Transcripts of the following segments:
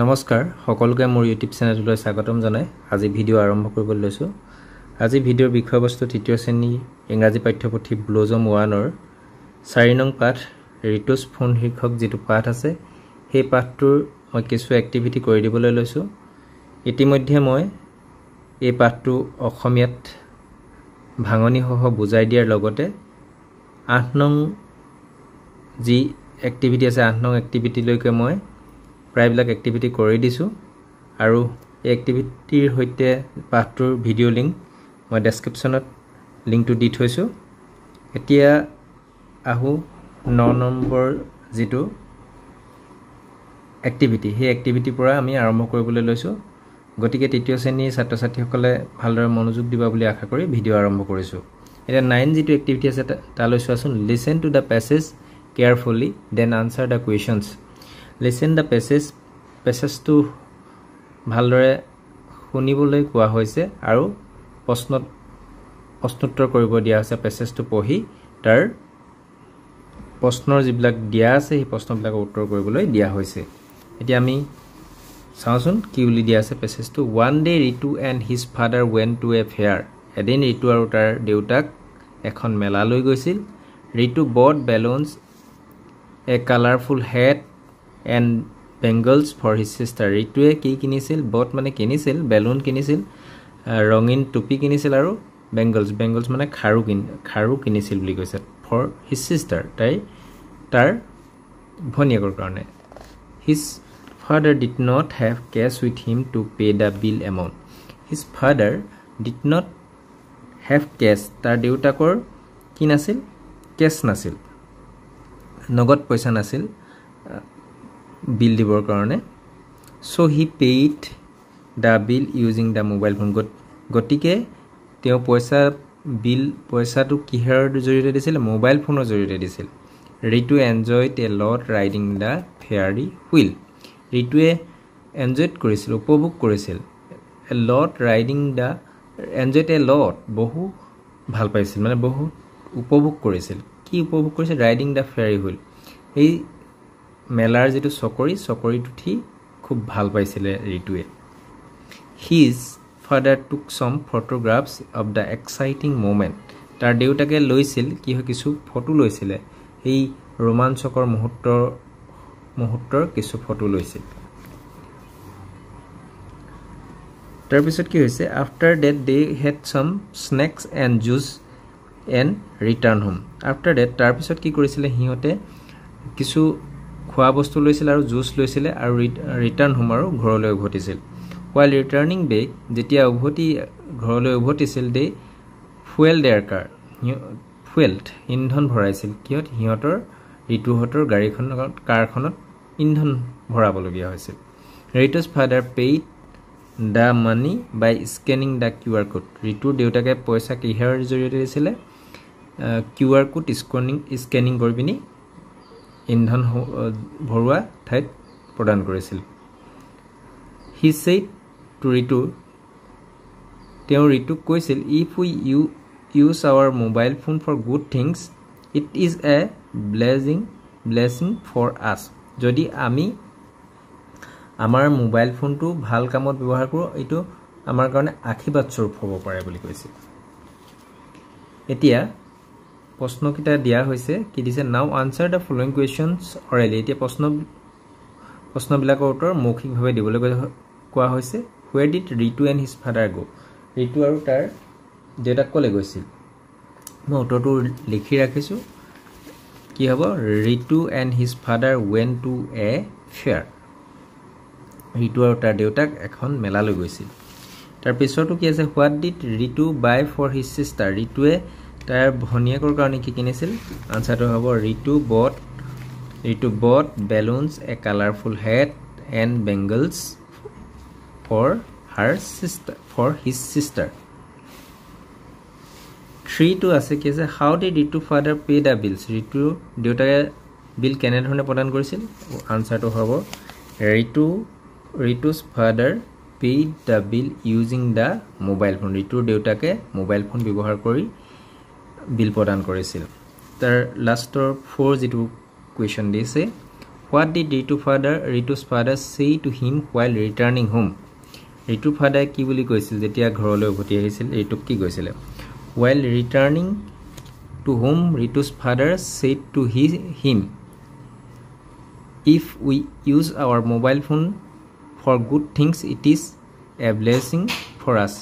নমস্কাৰ সকলোকে মোৰ ইউটিউব চেনেললৈ স্বাগতম জনাই আজি ভিডিও আৰম্ভ কৰিবলৈ লৈছো। আজি ভিডিওৰ বিষয়বস্তু তৃতীয় শ্ৰেণীৰ ইংৰাজী পাঠ্যপুথি ব্লজম 1ৰ 4 নং পাঠ ৰিতুছ ফোন শীৰ্ষক যেটো পাঠ আছে সেই পাঠটোৰ মই কিছু এক্টিভিটি কৰি দিবলৈ লৈছো। ইতিমধ্যে মই এই পাঠটো অসমীয়াত ভাঙনি সহ বুজাই দিয়াৰ লগতে 8 নং যি এক্টিভিটি আছে 8 নং এক্টিভিটি লৈকে মই প্ৰায়বিলাক এক্টিভিটি কৰি দিছো আৰু এই এক্টিভিটিৰ হৈতে পাঠটোৰ ভিডিও লিংক মই ডেসক্ৰিপচনত লিংকটো দি থৈছো। এতিয়া আহো 9 নম্বৰ যেটো এক্টিভিটি সেই এক্টিভিটিৰ পৰা আমি আৰম্ভ কৰিবলৈ লৈছো। গতিকে তৃতীয় শ্ৰেণীৰ ছাত্ৰ ছাত্ৰীসকলে ভালদৰে মনোযোগ দিবা বুলি আশা কৰি ভিডিও আৰম্ভ কৰিছো। এটা 9 যেটো এক্টিভিটি আছে তালৈ চোৱাচোন। Listen to the passage carefully then answer the questions. Listen the passage to ভালদৰে শুনিবলৈ কোৱা হৈছে আৰু প্ৰশ্নোত্তৰ কৰিব দিয়া আছে। প্যাসেজটো পঢ়ি তাৰ প্ৰশ্নৰ যিবিলাক দিয়া আছে সেই প্ৰশ্নবিলাকৰ উত্তৰ কৰিবলৈ দিয়া হৈছে। এতিয়া আমি চাওঁচোন কি বুলি দিয়া আছে প্যাসেজটো। One day Ritu and his father went to a fair. এদিন ৰিতু আৰু তাৰ দেউতাক এখন মেলালৈ গৈছিল। Ritu bought balloons, a colorful hat and bangles for his sister. ৰিতুৱে কি কিনিছিল? বট মানে কিনিছিল, বেলুন কিনিছিল, ৰঙিন টুপি কিনিছিল আৰু বেংগলছ মানে খাৰু কিনিছিল বুলি কৈছে for his sister তাৰ ভনিয়েকৰ কাৰণে। His father did not have cash with him to pay the bill amount. His father did not have cash. তাৰ দেউতাকৰ কি নাছিল? কেছ নাছিল, নগদ পইচা নাছিল বিল দিবৰ কাৰণে। So he paid the bill using the mobile phone. গতিকে তেওঁ পইচাটো কিহৰ জৰিয়তে দিছিল? মোবাইল ফোনৰ জৰিয়তে দিছিল। Ritu enjoyed a lot riding the Ferris wheel. ৰিতুৱে এনজয়ড কৰিছিল, উপভোগ কৰিছিল। a lot enjoyed a lot বহু ভাল পাইছিল মানে বহু উপভোগ কৰিছিল। কি উপভোগ কৰিছিল? riding the Ferris wheel। এই মেলাৰ যেটো চকৰিত উঠি খুব ভাল পাইছিল ৰিতুৱে। His father took some photographs of the exciting moment. তাৰ দেউতাকে লৈছিল কিছু ফটো লৈছিল, এই ৰোমাঞ্চকৰ মুহূৰ্তৰ কিছু ফটো লৈছিল। তাৰ পিছত কি হৈছে? After that they had some snacks and juice and return home. After that তাৰ পিছত কি কৰিছিল? হিহঁতে কিছু খোৱা বস্তু লৈছিল আৰু জুচ লৈছিল আৰু ৰিটাৰ্ণ হোম আৰু ঘৰলৈ উভতিছিল। While returning back, যেতিয়া ঘৰলৈ উভতিছিল they fueled their car. ইন্ধন ভৰাইছিল। কিহত? সিহঁতৰ ৰিতুহঁতৰ কাৰখনত ইন্ধন ভৰাবলগীয়া হৈছিল। Ritu's father paid the money by scanning the QR code. ৰিতুৰ দেউতাকে পইচা কিহৰ জৰিয়তে দিছিল? QR code স্কেনিং কৰি পিনি ইন্ধন ভৰোৱা ঠাইত প্ৰদান কৰিছিল। He said to Ritu, তেওঁ ৰিতুক কৈছিল, if we use our mobile phone for good things, it is a blessing for us. যদি আমি আমাৰ মোবাইল ফোনটো ভাল কামত ব্যৱহাৰ কৰোঁ এইটো আমাৰ কাৰণে আশীৰ্বাদ স্বৰূপ হ'ব পাৰে বুলি কৈছিল। এতিয়া প্ৰশ্নকিটা দিয়া হৈছে কি দিছে? নাও আনসাৰ দা ফলোইং কোৱেশ্চনস অৰেলি। এতিয়া প্ৰশ্নবিলাকৰ উত্তৰ মৌখিকভাৱে দিবলৈ কোৱা হৈছে। Where did Ritu and his father go? Ritu আৰু তাৰ দেউতাক ক'লৈ গৈছিল? মই উত্তৰটো লিখি ৰাখিছো। কি হ'ব? Ritu and his father went to a fair. Ritu আৰু তাৰ দেউতাক এখন মেলালৈ গৈছিল। তাৰ পিছৰটো কি আছে? What did Ritu buy for his sister? ৰিতুৱে তাৰ ভনিয়েকৰ কাৰণে কি কিনিছিল? আনসাৰটো হ'ব Ritu bought balloons, a colorful hat and bangles for his sister. 3 টো আছে কি আছে? How did Ritu father pay the bills? ৰিতুৰ দেউতাকে বিল কেনে ধৰণে প্ৰদান কৰিছিল? আনসাৰটো হ'ব Ritu's father paid the bill using the mobile phone. ৰিতুৰ দেউতাকে মোবাইল ফোন ব্যৱহাৰ কৰি বিল প্ৰদান কৰিছিল। তাৰ লাষ্টৰ 4 যেটো কুৱেশ্চন দিছে, What did Ritu's father say to him while returning home? Ritu's father কি বুলি কৈছিল যেতিয়া ঘৰলৈ উভতি আহিছিল ৰিতুক কি কৈছিল While returning to home Ritu's father said to him If we use our mobile phone for good things it is a blessing for us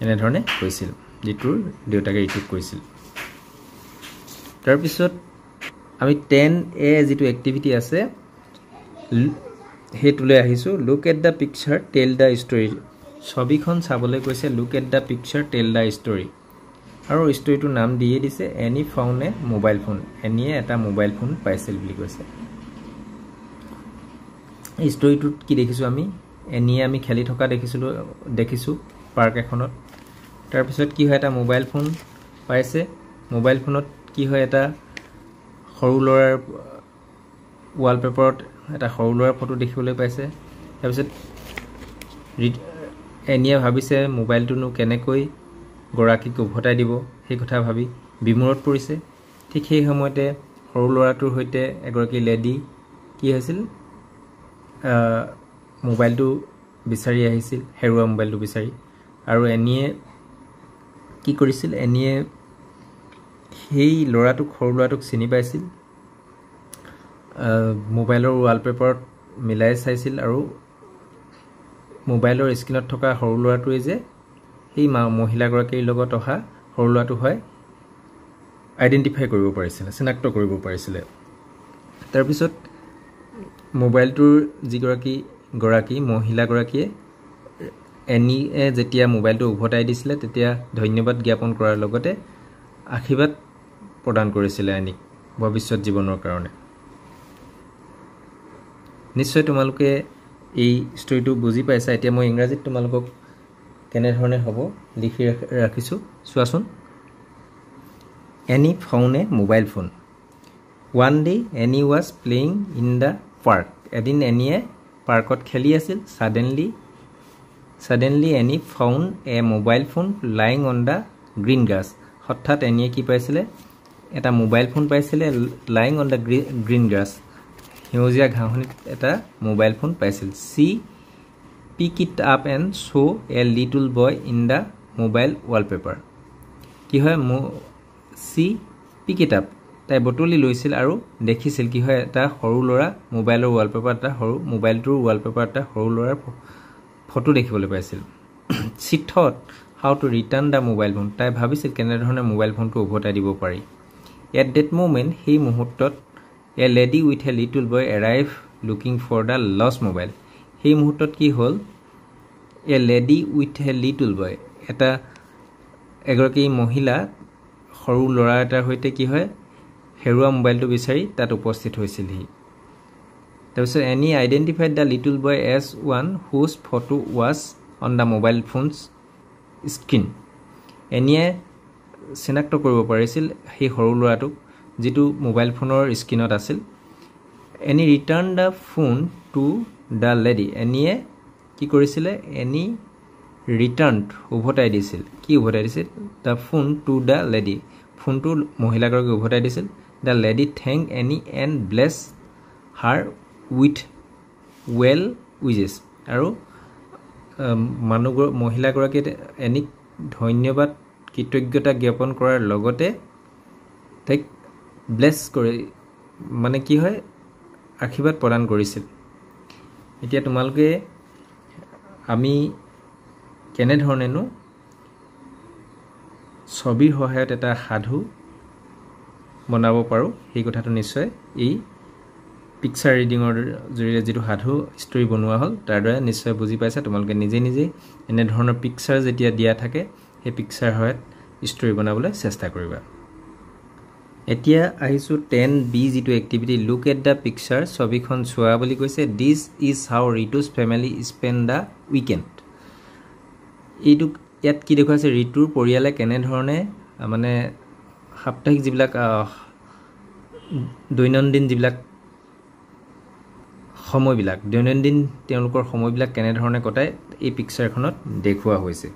এনে ধৰণে কৈছিল ৰিতুৰ দেউতাকে ৰিতুক কৈছিল তাৰ পিছত আমি 10A যেটো এক্টিভিটি আছে হেতুলৈ আহিছো look at the picture tell the story ছবিখন চাবলৈ কৈছে look at the picture tell the story আৰু ষ্টৰীটোৰ নাম দিয়ে দিছে any found a mobile phone এনিয়ে এটা মোবাইল ফোন পাইছিল বুলি কৈছে এই ষ্টৰীটোত কি দেখিছো আমি এনিয়ে আমি খেলি থকা দেখিছো পাৰ্ক এখনত তাৰ পিছত কি হয় এটা মোবাইল ফোন পাইছে মোবাইল ফোনত কি হয় এটা সৰু লৰাৰ ৱালপেপাৰত এটা সৰু লৰাৰ ফটো দেখিবলৈ পাইছে তাৰ পিছত এনিয়ে ভাবিছে মোবাইলটো কেনেকৈ গৰাকীক উভতাই দিব সেই কথা ভাবি বিমূৰত পৰিছে ঠিক সেই সময়তে সৰু লৰাটোৰ হৈতে এগৰাকী লেডি কি হৈছিল মোবাইলটো বিচাৰি আহিছিল হেৰুৱা মোবাইলটো বিচাৰি আৰু এনিয়ে কি কৰিছিল এনিয়ে সেই লৰাটোক সৰু লৰাটোক চিনি পাইছিল মোবাইলৰ ৱালপেপাৰত মিলাই চাইছিল আৰু মোবাইলৰ স্ক্ৰিনত থকা সৰু লৰাটোৱে যে এই মহিলাগৰাকীৰ লগত অহা সৰু লৰাটো হয় আইডেন্টিফাই কৰিব পাৰিছিল চিনাক্ত কৰিব পাৰিছিল তাৰ পিছত মোবাইলটোৰ গৰাকী মহিলাগৰাকীয়ে এনিয়ে যেতিয়া মোবাইলটো উভতাই দিছিলে তেতিয়া ধন্যবাদ জ্ঞাপন কৰাৰ লগতে আশীৰ্বাদ প্ৰদান কৰিছিল এনিক ভৱিষ্যত জীৱনৰ কাৰণে নিশ্চয় তোমালোকে এই ষ্টৰীটো বুজি পাইছা এতিয়া মই ইংৰাজীত তোমালোকক কেনে ধৰণে হ'ব লিখি ৰাখিছো চোৱাচোন Annie found a mobile phone. One day Annie was playing in the park. এদিন Annie পাৰ্কত খেলি আছিল Suddenly Annie found a mobile phone lying on the green grass. হঠাৎ Annie কি পাইছিলে এটা মোবাইল ফোন পাইছিলে lying on the green grass. সেউজীয়া ঘাঁহনিত এটা মোবাইল ফোন পাইছিল She picked it up and saw a little boy in the mobile wallpaper. কি হয় She picked it up তাই বটলি লৈছিল আৰু দেখিছিল কি হয় এটা সৰু লৰা মোবাইলৰ ৱালপেপাৰ এটা সৰু মোবাইলটোৰ ৱালপেপাৰ এটা সৰু লৰাৰ ফটো দেখিবলৈ পাইছিল She thought how to return the mobile phone তাই ভাবিছিল কেনে ধৰণে মোবাইল ফোনটো উভতাই দিব পাৰি At that moment সেই মুহূৰ্তত a lady with a little boy arrived looking for the lost mobile সেই মুহূৰ্তত কি হ'ল a lady with a little boy এটা এগৰাকী মহিলা সৰু লৰা এটাৰ হৈতে কি হয় হেৰুৱা মোবাইলটো বিচাৰি তাত উপস্থিত হৈছিল হি তাৰপিছত Annie identified the little boy as one whose photo was on the mobile phone's screen Annie চিনাক্ত কৰিব পাৰিছিল সেই সৰু লৰাটোক যেটো মোবাইল ফোনৰ স্ক্ৰিনত আছিল Annie returned the phone to the lady Annie কি কৰিছিল Annie returned উভতাই দিছিল কি উভতাই দিছিল the phone to the lady ফোনটো মহিলাগৰাকীক উভতাই দিছিল the lady thanked Annie and blessed her with well wishes আৰু মহিলাগৰাকীয়ে Annie ধন্যবাদ কৃতজ্ঞতা জ্ঞাপন কৰাৰ লগতে তাইক ব্লেছ কৰি মানে কি হয় আশীৰ্বাদ প্ৰদান কৰিছিল এতিয়া তোমালোকে আমি কেনে ধৰণেনো ছবিৰ সহায়ত এটা সাধু বনাব পাৰো এই কথাটো নিশ্চয় এই পিকচাৰ ৰিডিংৰ জৰিয়তে যেটো সাধু ষ্টৰী বনোৱা হল তাৰ দ্বাৰা নিশ্চয় বুজি পাইছা তোমালোকে নিজে এনে ধৰণৰ পিকচাৰ যেতিয়া দিয়া থাকে এই পিকচাৰ সহায়ত ষ্টৰী বনাবলৈ চেষ্টা কৰিবা এতিয়া আহিছো 10B যেটো activity look at the picture ছবিখন চোৱা বুলি কৈছে this is how Ritu's family spend the weekend এইটো ইয়াত কি দেখুৱাছে ৰিতুৰ পৰিয়ালে কেনে ধৰণে মানে সাপ্তাহিক যিবিলাক দৈনন্দিন যিবিলাক সময়বিলাক দৈনন্দিন তেওঁলোকৰ সময়বিলাক কেনে ধৰণে কটায় এই পিকচাৰখনত দেখুৱা হৈছে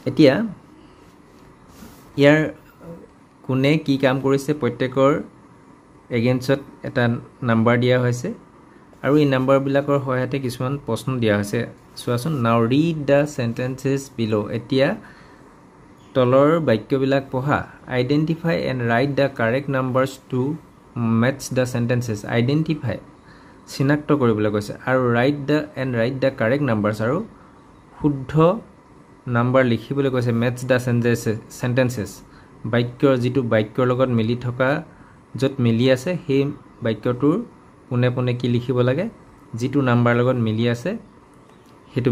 এতিয়া ইয়াৰ কোনে কি কাম কৰিছে প্ৰত্যেকৰ এগেইনষ্টত এটা নাম্বাৰ দিয়া হৈছে আৰু এই নাম্বাৰবিলাকৰ সহায়তে কিছুমান প্ৰশ্ন দিয়া হৈছে চোৱাচোন নাও ৰিড দ্য সেন্টেন্সেছ বিলো এতিয়া তলৰ বাক্যবিলাক পঢ়া identify and write the correct numbers to match the sentences identify চিনাক্ত কৰিবলৈ কৈছে আৰু ৰাইট দ্য কাৰেক্ট নাম্বাৰছ আৰু শুদ্ধ নাম্বাৰ লিখিবলৈ কৈছে মেটচ দ্য সেন্টেন্সেছ বাক্যৰ যিটো বাক্যৰ লগত মিলি থকা য'ত মিলি আছে সেই বাক্যটোৰ পোনে পোনে কি লিখিব লাগে যিটো নাম্বাৰ লগত মিলি আছে হেতু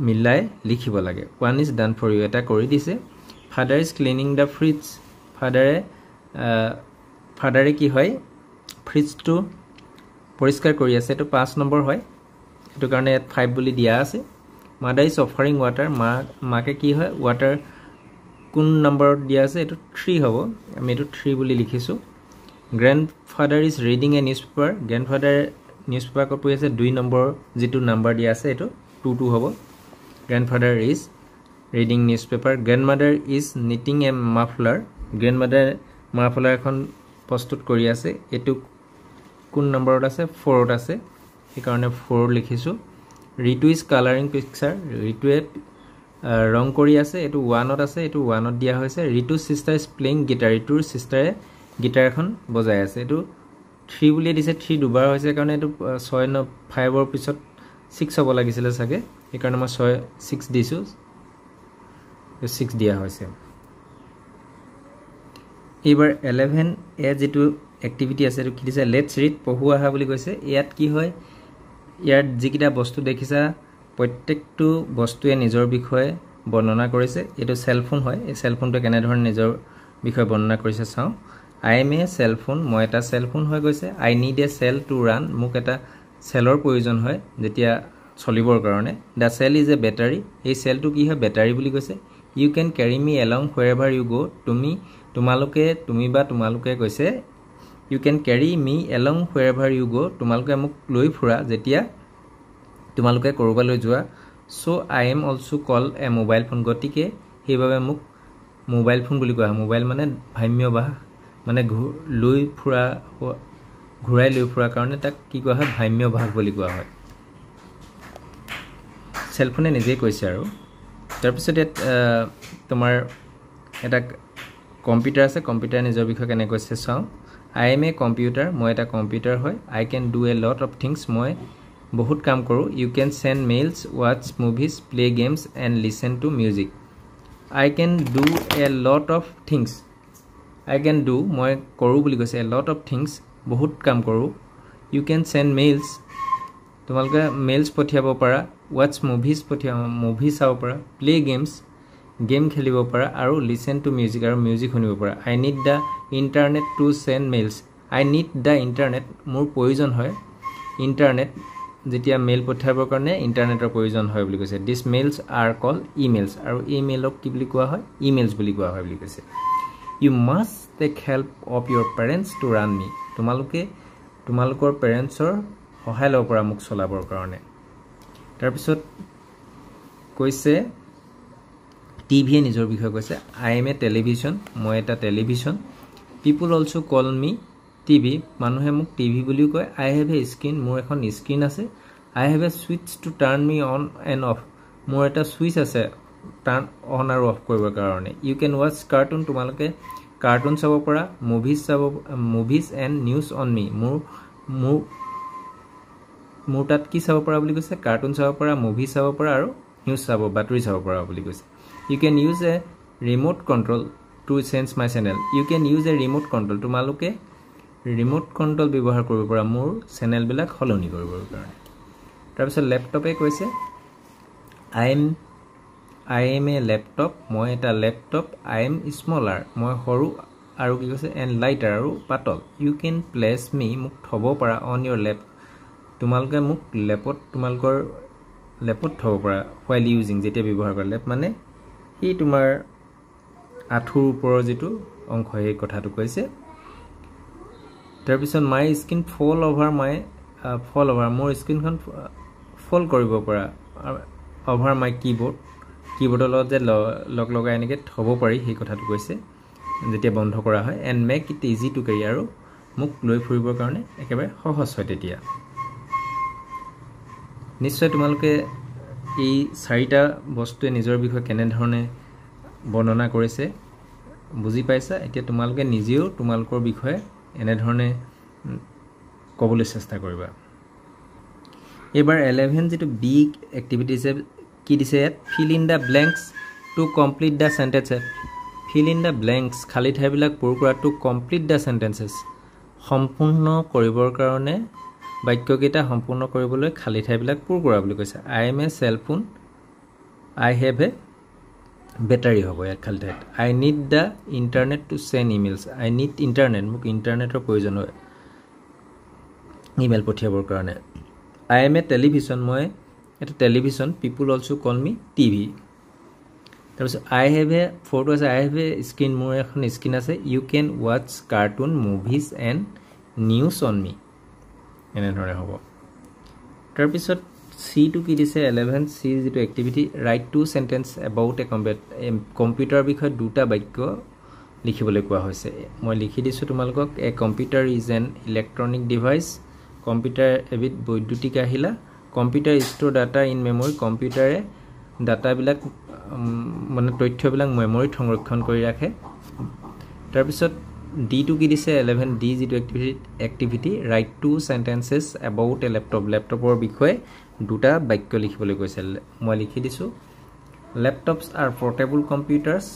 মিলাই লিখিব লাগে one is done for you এটা কৰি দিছে father is cleaning the fridge ফাদাৰে কি হয় ফ্ৰিজটো পৰিষ্কাৰ কৰি আছে এটো 5 নম্বৰ হয় এটো কাৰণে 5 বুলি দিয়া আছে মাদাৰ ইজ অফাৰিং ওয়াটাৰ মাকে কি হয় ওয়াটাৰ কোন নম্বৰত দিয়া আছে এটো 3 হ'ব আমি এটো 3 বুলি লিখিছো grandfather is reading a newspaper grandfather newspaper পঢ়ি আছে 2 নম্বৰ যেটো নাম্বাৰ দিয়া আছে এটো 2 হ'ব grandfather is reading newspaper grandmother is knitting a muffler grandmother muffler এখন প্ৰস্তুত কৰি আছে এটো কোন নম্বৰত আছে 4ত আছে এই কাৰণে 4 লিখিছো ৰিতু ইজ কালাৰিং পিকচাৰ ৰিতুৱে ৰং কৰি আছে এটো 1ত আছে এটো 1ত দিয়া হৈছে Ritu sister is playing guitar ৰিতুৰ সিস্টাৰে গিটাৰ এখন বজাই আছে এটো 3 বুলি দিছে 3 দুবাৰ হৈছে কাৰণ এটো 6 ন 5 ৰ পিছত 6 হ'ব লাগিছিল সাগে এই কাৰণে মই 6 দিছো 6 দিয়া হৈছে এবাৰ 11 এ যেটো এক্টিভিটি আছে এটো কি দিছে লেটস ৰিড পঢ়ু আহা বুলি কৈছে ইয়াত কি হয় ইয়াত যিকিটা বস্তু দেখিছা প্ৰত্যেকটো বস্তুৱে নিজৰ বিষয়ে বৰ্ণনা কৰিছে এটো সেলফোন হয় এই সেলফোনটো কেনে ধৰণৰ নিজৰ বিষয়ে বৰ্ণনা কৰিছে চাও আই এম এ সেলফোন মই এটা সেলফোন হৈ গৈছে I need a cell to run মোক এটা সেলৰ প্ৰয়োজন হয় যেতিয়া চলিবৰ কাৰণে the cell is a battery এই সেলটো কি হয় বেটাৰী বুলি কৈছে you can carry me along however you go তোমালোকে কৈছে you can carry me along however you go তোমালোকে মোক লৈ ফুৰা যেতিয়া তোমালোকে কৰবালৈ যোৱা so I am also call a mobile phone গতিকে হেইভাবে মোক মোবাইল ফোন বুলি কোৱা মোবাইল মানে ভাম্য বাহ মানে লৈ ফুৰা ঘুৰাই লৈ ফুৰা কাৰণে তাক কি কোৱা হয় ভাম্য ভাগ বুলি কোৱা হয় সেলফোনে নিজে কৈছে আৰু তাৰ পিছত তোমাৰ এটা কম্পিউটাৰ আছে কম্পিউটাৰ নিজৰ বিষয়ে কেনে কৈছে চাও আই এম এ কম্পিউটাৰ মই এটা কম্পিউটাৰ হয় I can do a lot of things মই বহুত কাম কৰো you can send mails watch movies play games and listen to music I can do a lot of things I can do মই কৰো বুলি কৈছে এ লট অফ থিংস বহুত কাম কৰো ইউ ক্যান সেন্ড মেইলস তোমালোকে মেইলস পঠিয়াব পাৰা ওয়াচ মুভিজ মুভি চাব পাৰা প্লে গেমস গেম খেলিব পাৰা আৰু লিসেন টু মিউজিক আৰু মিউজিক শুনিব পাৰা I need the internet to send mails I need the internet মোৰ প্ৰয়োজন হয় ইন্টাৰনেট যেতিয়া মেইল পঠাবৰ কাৰণে ইন্টাৰনেটৰ প্ৰয়োজন হয় বুলি কৈছে this mails R call emails আৰু ইমেইলক কি বুলি কোৱা হয় ইমেইলস বুলি কোৱা হয় বুলি কৈছে you must take help of your parents to run me তোমালোকৰ পেৰেন্টছৰ সহায় ল'ব পৰা মোক চলাবৰ কাৰণে তাৰ পিছত কৈছে টিভি নিজৰ বিষয়ে কৈছে আই এম এ টেলিভিছন মই এটা টেলিভিছন পিপল অলসো কল মি টিভি মানুহে মোক টিভি বুলিও কয় আই হেভ এ স্ক্ৰীন মোৰ এখন স্ক্ৰীন আছে I have a switch to turn me on and off মোৰ এটা সুইচ আছে টাৰ্ন অন আৰু অফ কৰিবৰ কাৰণে ইউ ক্যান ওয়াচ কাৰ্টুন তোমালোকে কাৰ্টুন চাব পৰা মুভিজ এণ্ড নিউজ অন মি মোৰ তাত কি চাব পৰা বুলি কৈছে কাৰ্টুন চাব পৰা মুভি চাব পৰা আৰু নিউজ চাব বাতৰি চাব পৰা বুলি কৈছে you can use a remote control to change my channel you can use a remote control তোমালোকে ৰিমোট কন্ট্ৰোল ব্যৱহাৰ কৰিব পৰা মোৰ চেনেল বিলাক হলনি কৰিবৰ কাৰণে তাৰ পিছত ল্যাপটপে কৈছে আই এম এ ল্যাপটপ মই এটা ল্যাপটপ আই এম স্মলাৰ মই সৰু আৰু কি কৈছে এণ্ড লাইটাৰ আৰু পাতল ইউ ক্যান প্লেস মি মোক থব পৰা অন ইয়োৰ ল্যাপ তোমালোকে মোক তোমালোকৰ ল্যাপত থব পৰা while using যেতিয়া ব্যৱহাৰ কৰা ল্যাপ মানে ই তোমাৰ আঠুৰ ওপৰৰ যেটো অংশ এই কথাটো কৈছে তাৰ পিছত মাই স্ক্ৰীন ফল ওভাৰ মোৰ স্ক্ৰীনখন ফল কৰিব পৰা ওভাৰ মাই কিবোৰ্ডৰ লগত যে লগ লগাই এনেকে থব পাৰি সেই কথাটো কৈছে যেতিয়া বন্ধ কৰা হয় and make it easy to carry আৰু মোক লৈ ফুৰিবৰ কাৰণে একেবাৰে সহজ হয় তেতিয়া নিশ্চয় তোমালোকে এই চাৰিটা বস্তুৱে নিজৰ বিষয়ে কেনে ধৰণে বৰ্ণনা কৰিছে বুজি পাইছা এতিয়া তোমালোকে নিজেও তোমালোকৰ বিষয়ে এনে ধৰণে ক'বলৈ চেষ্টা কৰিবা এবাৰ 11 যেটো বি এক্টিভিটি কি দিছে ইয়াত fill in the blanks to complete the sentences fill in the blanks খালি ঠাইবিলাক পূৰ কৰা to complete the sentences সম্পূৰ্ণ কৰিবৰ কাৰণে বাক্যকেইটা সম্পূৰ্ণ কৰিবলৈ খালি ঠাইবিলাক পূৰ কৰা বুলি কৈছে I am a cell phone I have a battery হ'ব ইয়াত খালি ঠাইত I need the internet to send emails I need internet মোক ইন্টাৰনেটৰ প্ৰয়োজন হয় ইমেইল পঠিয়াবৰ কাৰণে I am a television মই এটা television people also call me TV তাৰপিছত I have a photo আছে I have a screen মোৰ এখন স্ক্ৰীন আছে you can watch cartoon movies and news on me এনে ধৰণে হ'ব তাৰপিছত C2 কি দিছে 11 C যেটো activity write two sentence about a computer বিষয়ে দুটা বাক্য লিখিবলৈ কোৱা হৈছে মই লিখি দিছো তোমালোকক a computer is an electronic device computer এবিধ বৈদ্যুতিক আহিলা computer store data in memory computer data বিলাক মানে তথ্যবিলাক মেমৰিত সংৰক্ষণ কৰি ৰাখে তাৰপিছত D2 কি দিছে 11 D যেটো activity write two sentences about a laptopৰ বিষয়ে দুটা বাক্য লিখিবলৈ কৈছে মই লিখি দিছো laptops are portable computers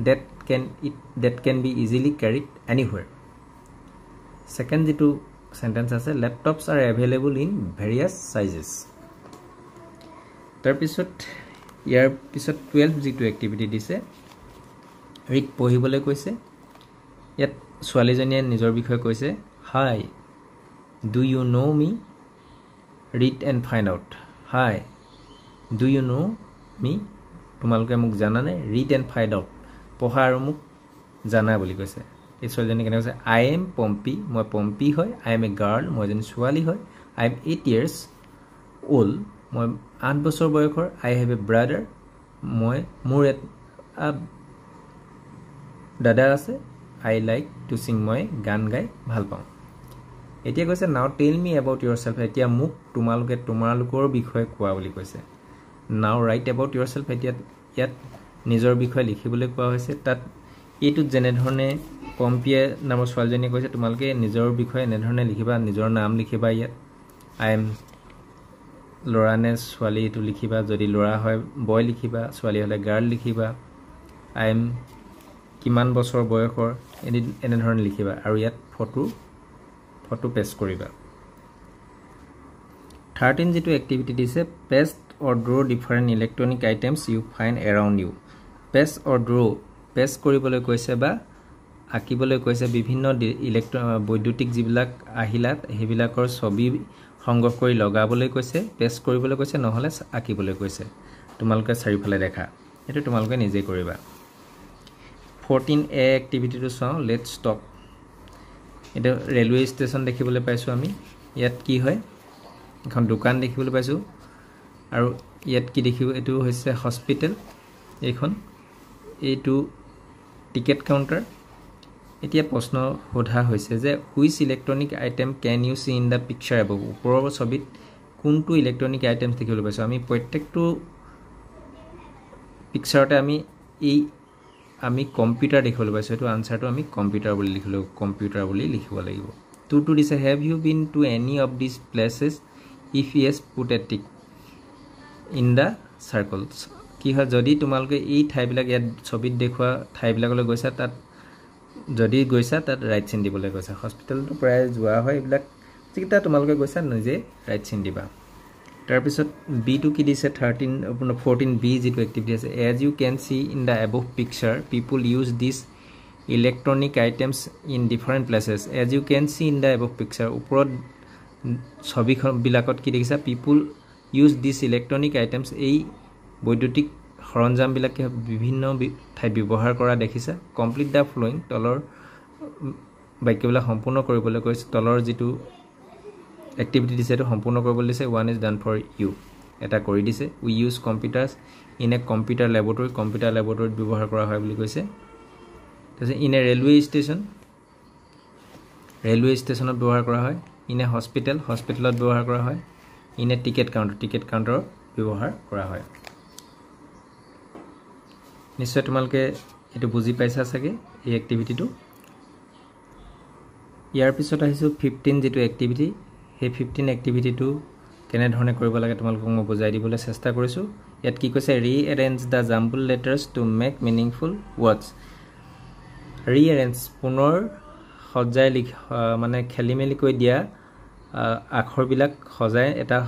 that can be easily carried anywhere second যেটো sentence আছে laptops are available in various sizes তাৰপিছত ইয়াৰ পিছত 12 যেটো এক্টিভিটি দিছে ৰিড পঢ়িবলৈ কৈছে ইয়াত ছোৱালীজনীয়ে নিজৰ বিষয়ে কৈছে hi do you know me read and find out hi do you know me তোমালোকে মোক জানা নে read and find out পঢ়া আৰু মোক জানা বুলি কৈছে এই ছোৱালীজনী কেনে কৈছে I am Pompi মই Pompi হয় I am a girl মই এজনী ছোৱালী হয় I am 8 years old মই 8 বছৰ বয়সৰ I have a brother মই মোৰ দাদা আছে I like to sing মই গান গাই ভাল পাওঁ এতিয়া কৈছে now tell me about yourself এতিয়া মোক তোমালোকৰ বিষয়ে কোৱা বুলি কৈছে now write about yourself এতিয়া ইয়াত নিজৰ বিষয়ে লিখিবলৈ কোৱা হৈছে তাত এইটো যেনে ধৰণে পম্পিয়ে নামৰ ছোৱালীজনীয়ে কৈছে তোমালোকে নিজৰ বিষয়ে এনে ধৰণে লিখিবা নিজৰ নাম লিখিবা ইয়াত I am লৰা নে ছোৱালী এটো লিখিবা যদি লৰা হয় বয় লিখিবা ছোৱালী হলে গাৰ্ল লিখিবা I am কিমান বছৰ বয়সৰ এনে ধৰণে লিখিবা আৰু ইয়াত ফটো পেস্ট কৰিবা 13 যেটো এক্টিভিটি দিছে paste or draw different electronic items you find around you paste or draw paste কৰিবলৈ কৈছে বা আকিবলৈ কৈছে বিভিন্ন বৈদ্যুতিক যিবিলাক আহিলাত হেবিলাকৰ ছবি সংগ্ৰহ কৰি লগাবলৈ কৈছে পেস্ট কৰিবলৈ কৈছে নহলে আকিবলৈ কৈছে তোমালোকে চাৰিফালে দেখা এটো তোমালোকে নিজে কৰিবা 14A এক্টিভিটিটো চাও লেটস টক এটা ৰেলৱে ষ্টেচন দেখিবলৈ পাইছো আমি ইয়াত কি হয় এখন দোকান দেখিবলৈ পাইছো আৰু ইয়াত কি দেখিব এটো হৈছে হস্পিটেল এইটো টিকেট কাউন্টাৰ এতিয়া প্ৰশ্ন সোধা হৈছে যে which electronic item can you see in the picture above ওপৰৰ ছবিত কোনটো ইলেক্ট্ৰনিক আইটেম দেখিবলৈ পাইছো আমি প্ৰত্যেকটো পিকচাৰতে আমি কম্পিউটাৰ দেখিবলৈ পাইছো এটো আনসাৰটো আমি কম্পিউটাৰ বুলি লিখিব লাগিব টু দিছে have you been to any of these places if yes put a tick in the circles কি হয় যদি তোমালোকে এই ঠাইবিলাক ইয়াত ছবিত দেখুৱা ঠাইবিলাকলৈ গৈছা তাত যদি গৈছা তাত ৰাইট চিন দিবলৈ কৈছে হস্পিটেলটো প্ৰায় যোৱা হয় এইবিলাক যিটা তোমালোকে গৈছা নিজে ৰাইট চিন দিবা তাৰ পিছত B2 কি দিছে 14B যেটো এক্টিভিটি আছে as you can see in the above picture people use these electronic items in different places as you can see in the above picture ওপৰত ছবিখন বিলাকত কি দেখিছা people use these electronic items এই বৈদ্যুতিক সৰঞ্জাম বিলাকে বিভিন্ন ঠাই ব্যৱহাৰ কৰা দেখিছা কমপ্লিট দা ফ্লোইং তলৰ বাক্যবিলাক সম্পূৰ্ণ কৰিবলৈ কৈছে তলৰ যেটো এক্টিভিটি দিছে এটো সম্পূৰ্ণ কৰিবলৈ দিছে one is done for you এটা কৰি দিছে we use computers in a computer laboratory ব্যৱহাৰ কৰা হয় বুলি কৈছে তাৰপিছত in a railway station railway ষ্টেচনত ব্যৱহাৰ কৰা হয় ইন এ হস্পিটেল হস্পিটেলত ব্যৱহাৰ কৰা হয় ইন এ টিকেট কাউণ্টাৰ ব্যৱহাৰ কৰা হয় নিশ্চয় তোমালোকে এটো বুজি পাইছা চাগে এই এক্টিভিটিটো ইয়াৰ পিছত আহিছো 15 যেটো এক্টিভিটি হে 15 এক্টিভিটিটো কেনে ধৰণে কৰিব লাগে তোমালোকক মই বুজাই দিবলৈ চেষ্টা কৰিছো ইয়াত কি কৈছে rearrange the jumble letters to make meaningful words rearrange পুনৰ সজাই মানে খেলিমেলি কৈ দিয়া আখৰবিলাক সজাই এটা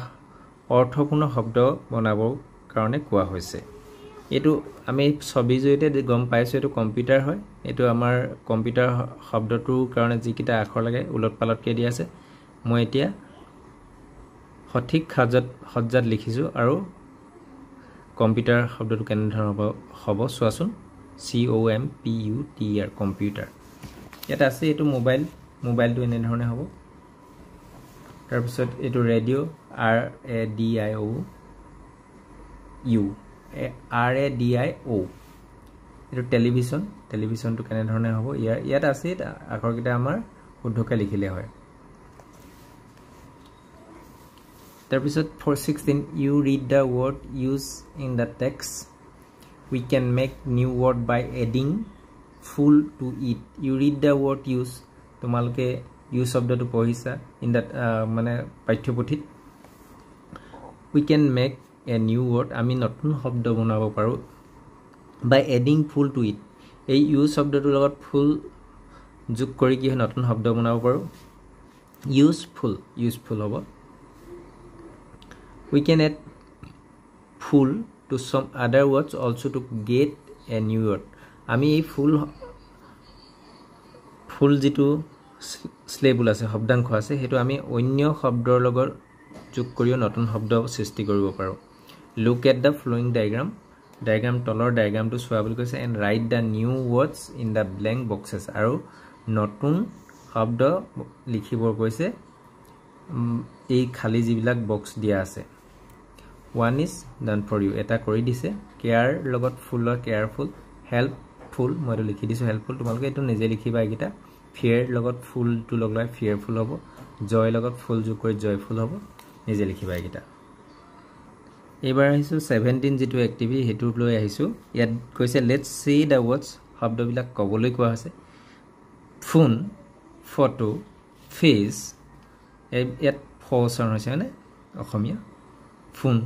অৰ্থপূৰ্ণ শব্দ বনাবৰ কাৰণে কোৱা হৈছে এটো আমি ছবি জৰিয়তে গম পাইছো এটো কম্পিউটাৰ হয় এটো আমাৰ কম্পিউটাৰ শব্দটোৰ কাৰণে যিকিটা আখৰ লাগে উলট পালটকে দিয়া আছে মই এতিয়া সঠিক সজ্জাত লিখিছো আৰু কম্পিউটাৰ শব্দটো কেনে ধৰণৰ হ'ব চোৱাচোন COMPUTER কম্পিউটাৰ এটা আছে এটো মোবাইলটো এনে ধৰণে হ'ব তাৰ পিছত এটো ৰেডিও RADIO এটো টেলিভিছনটো কেনে ধৰণে হ'ব ইয়াত আছে আখৰকিটা আমাৰ শুদ্ধকৈ লিখিলে হয় তাৰ পিছত 416 you read the word used in the text we can make new word by adding full to it you read the word use তোমালকে use শব্দটো পঢ়িছা in that মানে পাঠ্যপুথিত we can make a new word আমি নতুন শব্দ বনাব পাৰো by adding full to it এই use শব্দটোৰ লগত full যোগ কৰি কি নতুন শব্দ বনাব পাৰো useful হ'ব we can add full to some other words also to get a new word আমি এই ফুল যেটো স্লেবুল আছে শব্দাংশ আছে হেতু আমি অন্য শব্দৰ লগত যোগ কৰিও নতুন শব্দ সৃষ্টি কৰিব পাৰো look at the flowing diagram তলৰ ডায়াগ্ৰামটো চোৱা বুলি কৈছে and write the new words in the blank boxes আৰু নতুন শব্দ লিখিবৰ কৈছে এই খালি যিবিলাক বক্স দিয়া আছে one is done for you এটা কৰি দিছে care লগত ফুলৰ careful helpful মই লিখি দিছো helpful তোমালোকে এটো নিজে লিখিবা একিটা fear লগত ফুল টু লগাই fearful হ'ব joy লগত ফুল যোগ কৰি joyful হ'ব নিজে লিখিবা একিটা এবাৰ আহিছো 17 যেটো এক্টিভিটি হেতু লৈ আহিছো ইয়াত কৈছে let's see the words শব্দবিলাক কবলৈ কোৱা হৈছে phone photo face ইয়াত ফসৰণ হৈছে মানে অসমীয়া phone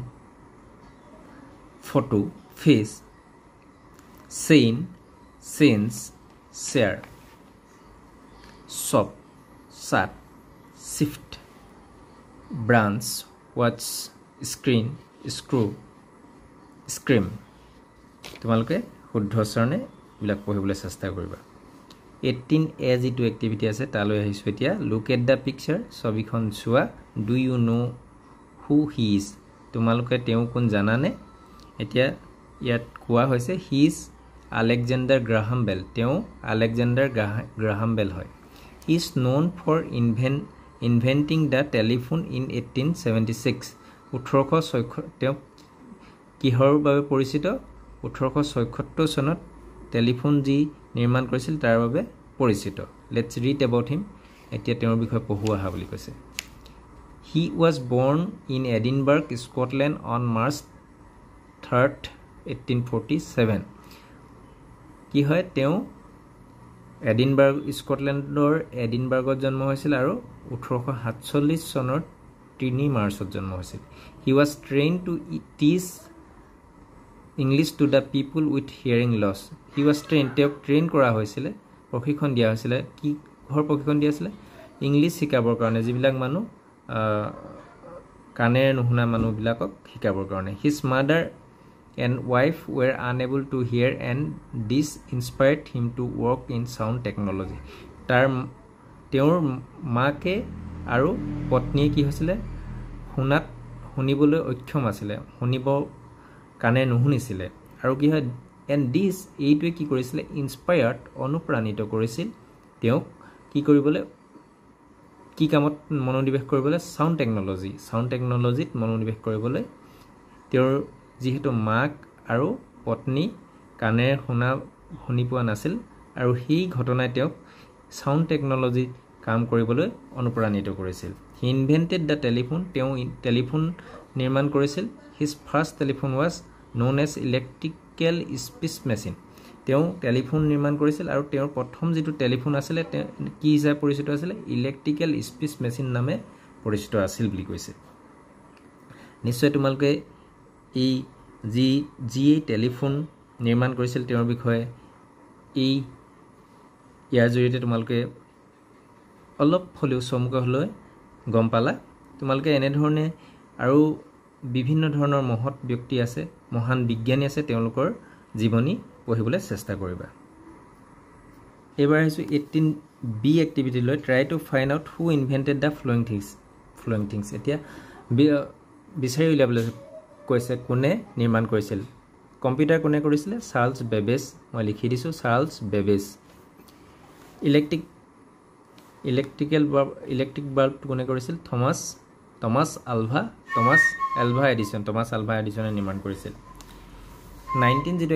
photo face scene sense share shop sat shift branch watch screen screw scream তোমালোকে শুদ্ধ স্বৰণে বিলাক পঢ়িবলৈ চেষ্টা কৰিবা 18 as যেটো এক্টিভিটি আছে তালৈ আহিছো এতিয়া look at the picture ছবিখন চোৱা do you know who he is তোমালোকে তেওঁ কোন জানানে এতিয়া ইয়াত কোৱা হৈছে he is Alexander Graham Bell তেওঁ Alexander Graham Bell হয় he is known for inventing the telephone in 1876 1876 তেওঁ কিহৰ বাবে পৰিচিত 1876 চনত টেলিফোন যি নিৰ্মাণ কৰিছিল তাৰ বাবে পৰিচিত লেটস ৰিড এবাউট হিম এতিয়া তেওঁৰ বিষয়ে পঢ়ুৱা হা বুলি কৈছে he was born in Edinburgh Scotland on March 3rd 1847 কি হয় তেওঁ এডিনবাৰ্গ স্কটলেণ্ডৰ এডিনবাৰ্গত জন্ম হৈছিল আৰু 1847 চনৰ 3 মাৰ্চত জন্ম হৈছিল he was trained to teach English to the people with hearing loss he was train কৰা হৈছিল প্ৰশিক্ষণ দিয়া হৈছিল কি ঘৰ প্ৰশিক্ষণ দিয়া হৈছিল ইংলিছ শিকাবৰ কাৰণে যিবিলাক মানুহ কানেৰ নুহুনা মানুহবিলাকক শিকাবৰ কাৰণে his mother and wife were unable to hear and this inspired him to work in sound technology তেওঁৰ মাকে আৰু পত্নী কি হৈছিল শুনিবলৈ অক্ষম আছিল শুনিব কানে নুশুনিছিল আৰু কি হয় and this এইটোৱে কি কৰিছিল inspired অনুপ্ৰাণিত কৰিছিল তেওঁ কি কৰিবলৈ কি কামত মনোনিবেশ কৰিবলৈ সাউন্ড টেকনলজিত মনোনিবেশ কৰিবলৈ তেওঁৰ যেহেতু মাক আৰু পত্নী কানে শুনি পোৱা নাছিল আৰু সেই ঘটনাই তেওঁক সাউন্ড টেকনলজি কাম কৰিবলৈ অনুপ্ৰাণিত কৰিছিল হি ইনভেন্টেড দ্য টেলিফোন তেওঁ টেলিফোন নিৰ্মাণ কৰিছিল his first telephone was known as electrical speech machine তেওঁ টেলিফোন নিৰ্মাণ কৰিছিল আৰু তেওঁৰ প্ৰথম যিটো টেলিফোন আছিল কি হিচাপে পৰিচিত আছিল ইলেক্ট্ৰিকেল স্পীচ মেচিন নামে পৰিচিত আছিল বুলি কৈছে নিশ্চয় তোমালোকে এই যি টেলিফোন নিৰ্মাণ কৰিছিল তেওঁৰ বিষয়ে ইয়াৰ জৰিয়তে তোমালোকে অলপ হলেও চমুকৈ হ'লৈ গম পালা তোমালোকে এনে ধৰণে আৰু বিভিন্ন ধৰণৰ মহৎ ব্যক্তি আছে মহান বিজ্ঞানী আছে তেওঁলোকৰ জীৱনী পঢ়িবলৈ চেষ্টা কৰিবা এবাৰ আহিছো 18B এক্টিভিটি লৈ try to find out who invented the following things এতিয়া বিচাৰি উলিয়াবলৈ কৈছে কোনে নিৰ্মাণ কৰিছিল কম্পিউটাৰ কোনে কৰিছিল চাৰ্লছ বেবেজ মই লিখি দিছো চাৰ্লছ বেবেজ ইলেক্ট্ৰিক বাল্ব কোনে কৰিছিল টমাছ আলভা এডিছনে নিৰ্মাণ কৰিছিল 19 যেটো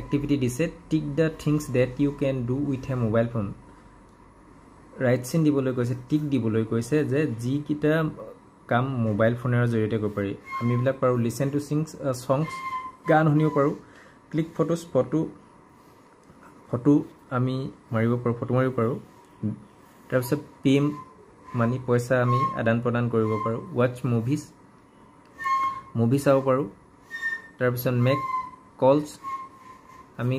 এক্টিভিটি দিছে tick the things that you can do with a mobile phone right চিন দিবলৈ কৈছে টিক দিবলৈ কৈছে যে যি কিটা কাম মোবাইল ফোনৰ জৰিয়তে কৰিব পাৰি আমি বিলাক পাৰো লিসেন টু সংস গান শুনিব পাৰো ক্লিক ফটো আমি মাৰিব পাৰো তাৰপিছত পেম মানি পইচা আমি আদান প্ৰদান কৰিব পাৰো ওয়াচ মুভি চাব পাৰো তাৰপিছত মেক কলস আমি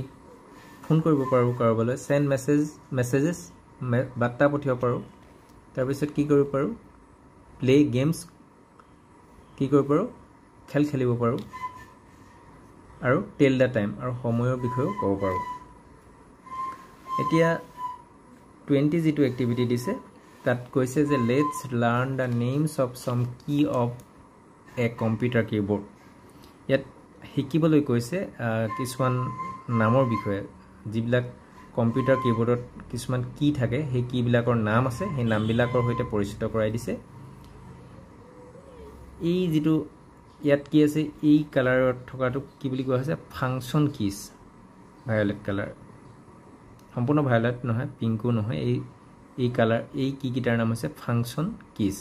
ফোন কৰিব পাৰো কাৰোবালৈ সেন্ড মেছেজেস বাৰ্তা পঠিয়াব পাৰো তাৰপিছত কি কৰিব পাৰো প্লে গেমছ কি কৰিব পাৰো খেল খেলিব পাৰো আৰু টেল দা টাইম আৰু সময়ৰ বিষয়ে ক'ব পাৰো এতিয়া 20 যেটো এক্টিভিটি দিছে তাত কৈছে যে let's learn the names of some key of A computer keyboard ইয়াত শিকিবলৈ কৈছে কিছুমান নামৰ বিষয়ে যিবিলাক কম্পিউটাৰ কিবৰ্ডত কিছুমান কি থাকে সেই কি বিলাকৰ নাম আছে সেই নামবিলাকৰ সৈতে পৰিচিত কৰাই দিছে এই যেটো ইয়াত কি আছে এই কালাৰত থকাটো কি বুলি কোৱা হৈছে ফাংচন কিজ ভায়োলেট কালাৰ সম্পূৰ্ণ ভায়োলেট নহয় পিংকো নহয় এই কালাৰ এই কি কিটাৰ নাম হৈছে ফাংচন কিজ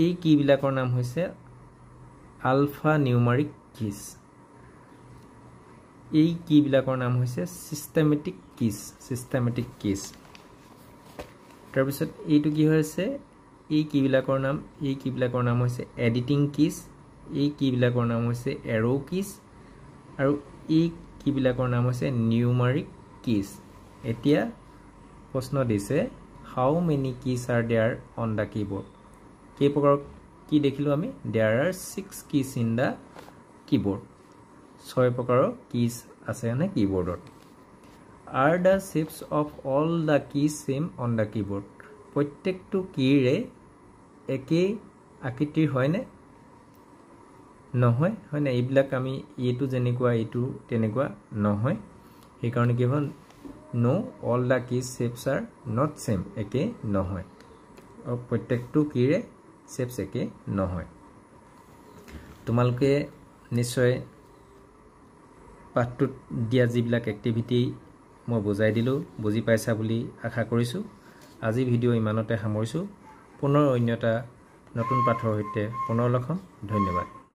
এই কি বিলাকৰ নাম হৈছে আলফা নিউমাৰিক কিজ এই কি বিলাকৰ নাম হৈছে সিস্টেমেটিক কিজ তাৰপিছত এইটো কি হৈছে এই কি বিলাকৰ নাম হৈছে এডিটিং কিজ এই কি বিলাকৰ নাম হৈছে এৰো কিজ আৰু এই কি বিলাকৰ নাম হৈছে নিউমাৰিক কিজ এতিয়া প্ৰশ্ন দিছে how many keys are there on the keyboard কি প্ৰকাৰ কি দেখিলো আমি there are 6 keys in the keyboard 6 প্ৰকাৰৰ কিজ আছে না কিবৰ্ডত are the shapes of all the keys same on the keyboard প্ৰত্যেকটো কিৰে একে আকৃতিৰ হয়নে নহয় হয়নে এইবিলাক আমি এটো যেনেকুৱা এটো তেনেকুৱা নহয় এই কাৰণে কি হ'ল নো all the keys shapes are not same একে নহয় আৰু প্ৰত্যেকটো কিৰে শেপস একে নহয় তোমালোকে নিশ্চয় পাঠটোত দিয়া যিবিলাক এক্টিভিটি মই বুজাই দিলো বুজি পাইছা বুলি আশা কৰিছো আজি ভিডিও ইমানতে সামৰিছো পুনৰ অন্যটা নতুন পাঠৰ সৈতে পুনৰ লগ হ'ম ধন্যবাদ